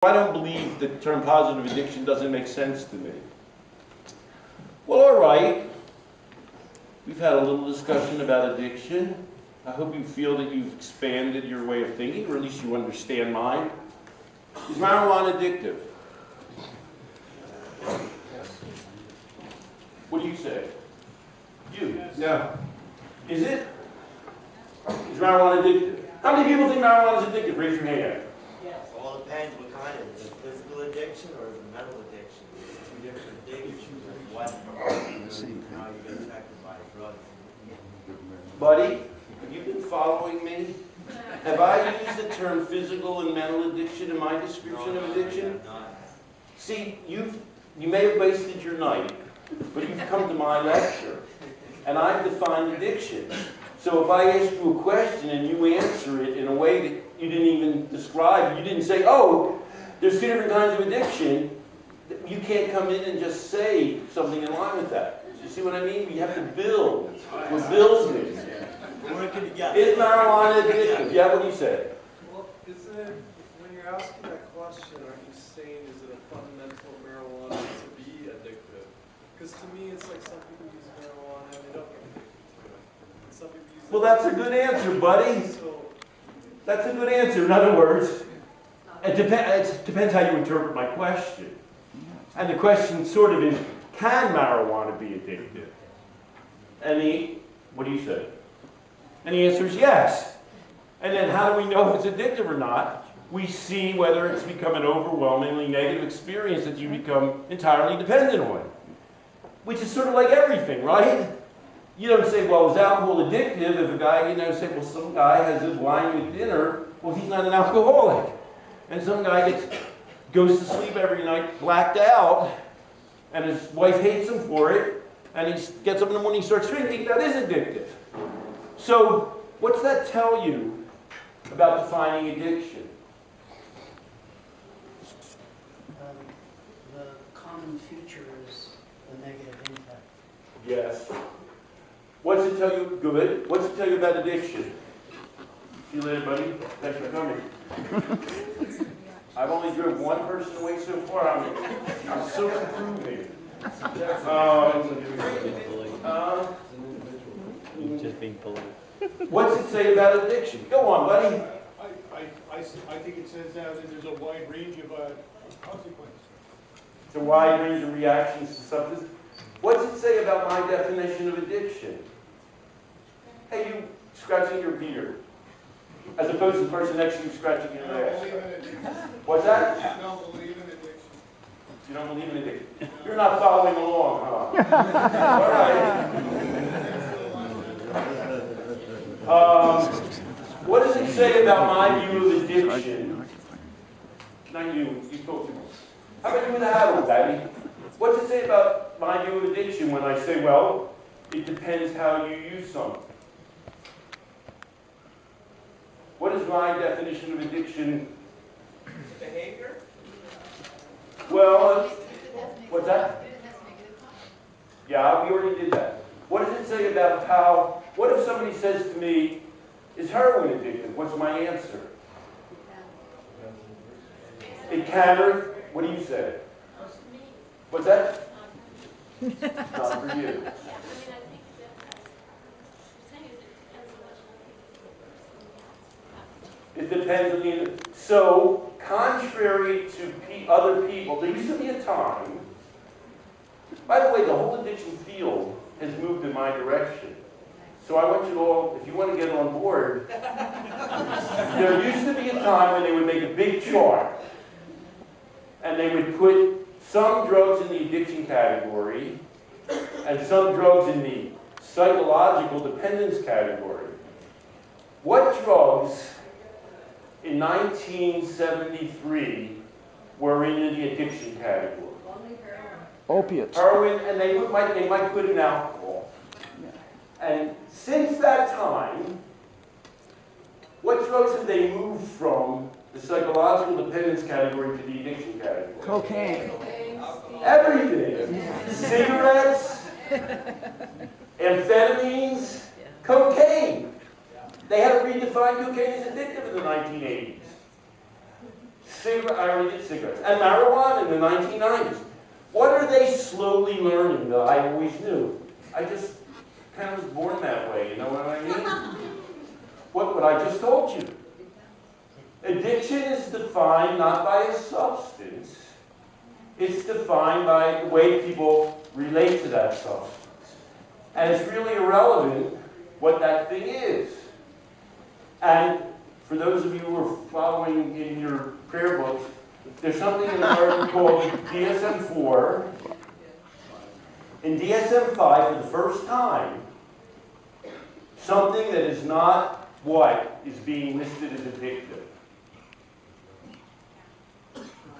I don't believe the term positive addiction doesn't make sense to me. Well, all right. We've had a little discussion about addiction. I hope you feel that you've expanded your way of thinking, or at least you understand mine. Is marijuana addictive? What do you say? You? No. Is it? Is marijuana addictive? How many people think marijuana is addictive? Raise your hand. Well, it depends what kind of it. Is it physical addiction or is it mental addiction? It's two different addictions. What? How you get affected by drugs. Buddy, have you been following me? Have I used the term physical and mental addiction in my description of addiction? See, you may have wasted your night, but you've come to my lecture, and I've defined addiction. So if I ask you a question and you answer it in a way that you didn't even describe, you didn't say, oh, there's two different kinds of addiction, you can't come in and just say something in line with that. You see what I mean? You have to build. What builds me. Is marijuana addictive? Yeah, what do you say? Well, isn't it, when you're asking that question, aren't you saying, is it a fundamental marijuana to be addictive? Because to me, it's like some people use marijuana and they don't get addicted to it. And some people use it. Well, that's a good answer, buddy. That's a good answer. In other words, it depends how you interpret my question. And the question sort of is, can marijuana be addictive? And what do you say? And the answer is yes. And then how do we know if it's addictive or not? We see whether it's become an overwhelmingly negative experience that you become entirely dependent on. Which is sort of like everything, right? You don't say, well, is alcohol addictive? If a guy, say, well, some guy has his wine with dinner, well, he's not an alcoholic. And some guy goes to sleep every night blacked out, and his wife hates him for it, and he gets up in the morning and starts drinking. That is addictive. So, what's that tell you about defining addiction? The common feature is the negative impact. Yes. What's it tell you? Good. What's it tell you about addiction? See you later, buddy. Thanks for coming. I've only driven one person away so far. I'm still improving. Just being polite. What's it say about addiction? Go on, buddy. I think it says that there's a wide range of consequences. It's a wide range of reactions to substance. What's it say about my definition of addiction? Hey, you scratching your beard, as opposed to the person next to you scratching your ass. What's that? I don't believe in addiction. You don't believe in addiction? You're not following along, huh? All right. What does it say about my view of addiction? Not you. You talk to me. How about you with the hat on, Daddy? What's it say about my view of addiction when I say, well, it depends how you use something? What is my definition of addiction? Behavior? Well, what's that? Yeah, we already did that. What does it say about how, what if somebody says to me, is heroin addictive? What's my answer? It can. What do you say? What's that? Not for you. It depends on the... So, contrary to other people, there used to be a time... By the way, the whole addiction field has moved in my direction. So I want you all, if you want to get on board, there used to be a time when they would make a big chart, and they would put some drugs in the addiction category, and some drugs in the psychological dependence category. What drugs in 1973 were in the addiction category? Opiates. Heroin, and they might put in alcohol. And since that time, what drugs have they moved from the psychological dependence category to the addiction category? Cocaine. Everything. Cigarettes, amphetamines, cocaine. They had to redefine cocaine as addictive in the 1980s. I already did cigarettes. And marijuana in the 1990s. What are they slowly learning that I always knew? I just kind of was born that way, you know what I mean? What I just told you. Addiction is defined not by a substance, it's defined by the way people relate to that substance. And it's really irrelevant what that thing is. And for those of you who are following in your prayer books, there's something in American called DSM-4. In DSM-5, for the first time, something that is not what is being listed as addictive.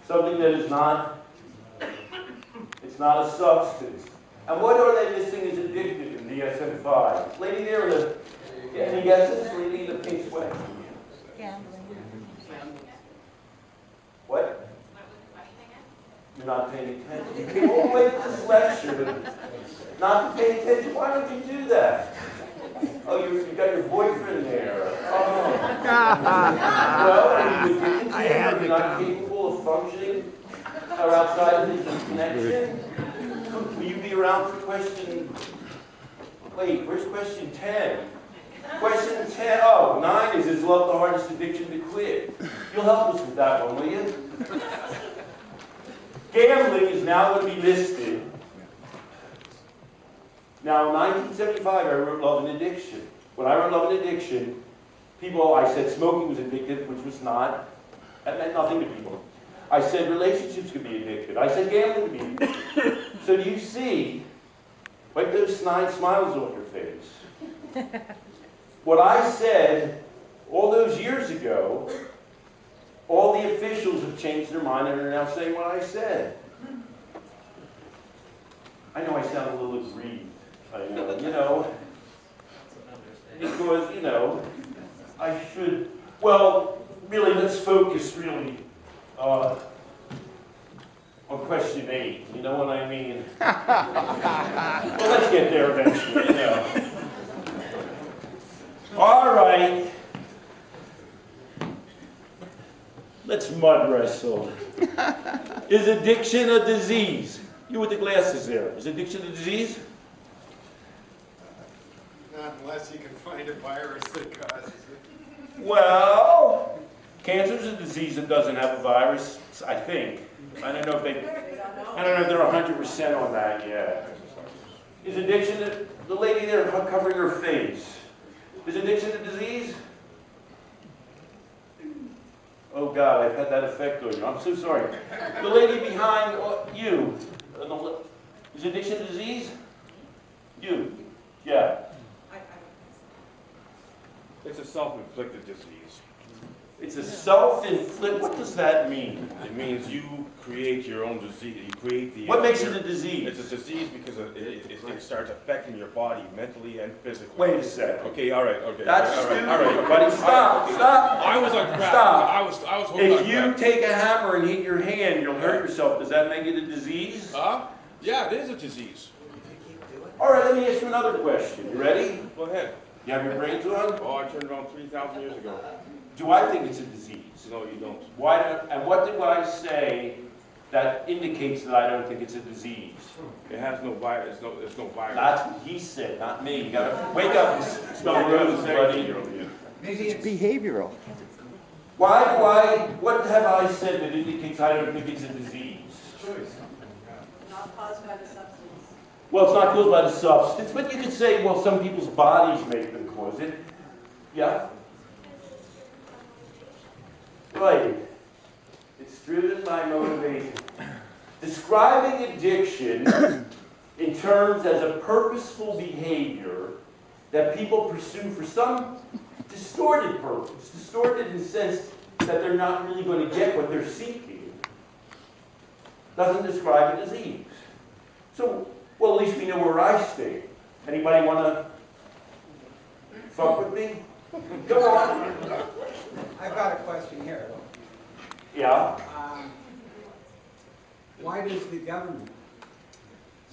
Something that is not, it's not a substance. And what are they listing as addictive in DSM-5? Lady there, any guesses? Lady in the pink sweater. Gambling. What? You're not paying attention. You came all the way to this lecture not to pay attention. Why don't you do that? Oh, you got your boyfriend there. Oh. Well, are you addicted to him? Are you not capable of functioning or outside of his connection? Will you be around for question... Wait, where's question 10? Question 10, oh, 9 is love the hardest addiction to quit? You'll help us with that one, will you? Gambling is now going to be listed. Now, in 1975, I wrote Love and Addiction. When I wrote Love and Addiction, I said smoking was addictive, which was not. That meant nothing to people. I said relationships could be addictive. I said gambling could be addictive. So do you see, wipe those 9 smiles off your face. What I said all those years ago, all the officials have changed their mind and are now saying what I said. I know I sound a little aggrieved. I know, because, I should, well, really, let's focus really on question 8. You know what I mean? Well, let's get there eventually, All right. Let's mud wrestle. Is addiction a disease? You with the glasses there. Is addiction a disease? Not unless you can find a virus that causes it. Well, cancer is a disease that doesn't have a virus, I think. I don't know if they're 100% on that yet. Is addiction, the lady there covering her face, is addiction a disease? Oh God, I've had that effect on you. I'm so sorry. The lady behind you, is addiction a disease? You, yeah. It's a self-inflicted disease. It's a self-inflicted, what does that mean? It means you create your own disease. You create the... What makes it a disease? It's a disease because it starts affecting your body mentally and physically. Wait a second. Okay, all right, okay. That's all right, stupid, all right. buddy. Stop, stop. I was on crack. Stop. I was hooked on If you crack. take a hammer and hit your hand, you'll hurt yourself. Does that make it a disease? Yeah, it is a disease. All right, let me ask you another question. You ready? Go ahead. You have your brains on? Oh, I turned around 3,000 years ago. Do I think it's a disease? No, you don't. And what do I say that indicates that I don't think it's a disease? It has no virus. There's no virus. That's what he said, not me. You gotta wake up and smell roses, buddy. Maybe it's behavioral. What have I said that indicates I don't think it's a disease? Not caused by the substance. Well, it's not caused by the substance, but you could say, well, some people's bodies make them cause it. Yeah? Right. It's driven by motivation. Describing addiction in terms as a purposeful behavior that people pursue for some distorted purpose, distorted in the sense that they're not really going to get what they're seeking, doesn't describe a disease. So, well, at least we know where I stand. Anybody want to fuck with me? Go on. I've got a question here. Yeah? Why does the government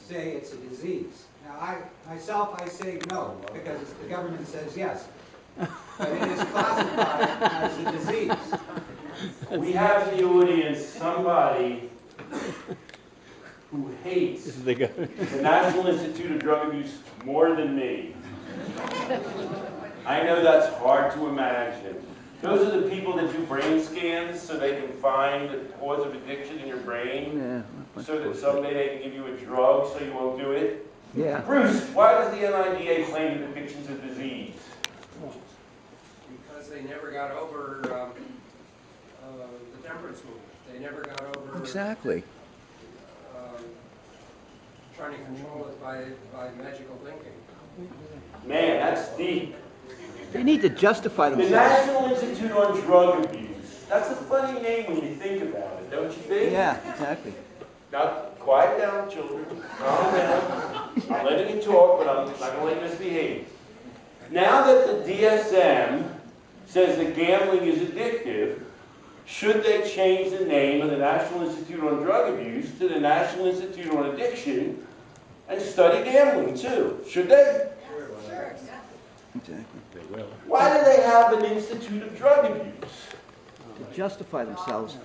say it's a disease? Now, I say no, because the government says yes. But it is classified as a disease. We have in the audience somebody who hates the National Institute of Drug Abuse more than me. I know that's hard to imagine. Those are the people that do brain scans so they can find the cause of addiction in your brain, so that someday they can give you a drug so you won't do it. Yeah. Bruce, why does the NIDA claim that addiction's a disease? Because they never got over the temperance movement. They never got over Exactly. trying to control it by magical thinking. Man, that's deep. They need to justify The themselves. National Institute on Drug Abuse. That's a funny name when you think about it, don't you think? Yeah, exactly. Now, quiet down, children. Calm down. I'm letting you talk, but I'm not going to let you misbehave. Now that the DSM says that gambling is addictive, should they change the name of the National Institute on Drug Abuse to the National Institute on Addiction and study gambling too? Should they? Sure. Exactly. Why do they have an Institute of Drug Abuse? To justify themselves.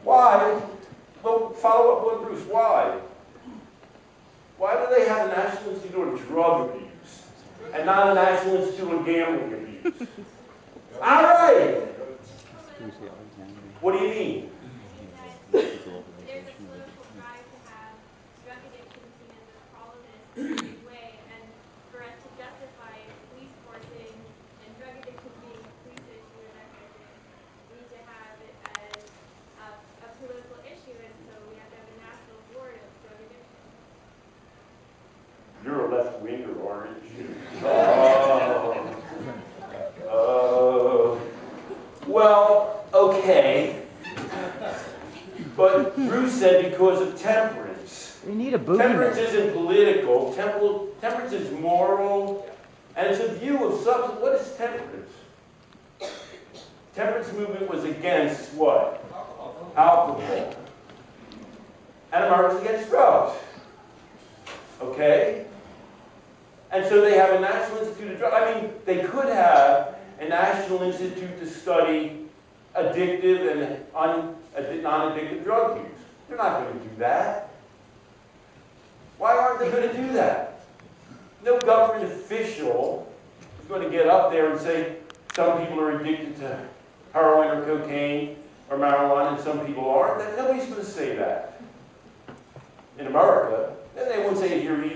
Why? Well, follow up on Bruce. Why? Why do they have a National Institute on Drug Abuse and not a National Institute on Gambling Abuse? All right. What do you mean? There's a political drive to have drug addiction seen as a problem in a specific way, and for us to justify police forcing and drug addiction being a police issue and that kind of thing, we need to have it as a political issue, and so we have to have a national board of drug addiction. You're a left winger, aren't you? Oh. Well, okay. But Bruce said because of temperance. They need a Temperance boogeyman. isn't political. Temperance is moral, and it's a view of substance. What is temperance? Temperance movement was against what? Alcohol. And America's against drugs. Okay? And so they have a National Institute of Drug. I mean, they could have a National Institute to study addictive and non-addictive drug use. They're not going to do that. Why aren't they going to do that? No government official is going to get up there and say some people are addicted to heroin or cocaine or marijuana and some people aren't. Nobody's going to say that. In America, and they won't say it here either.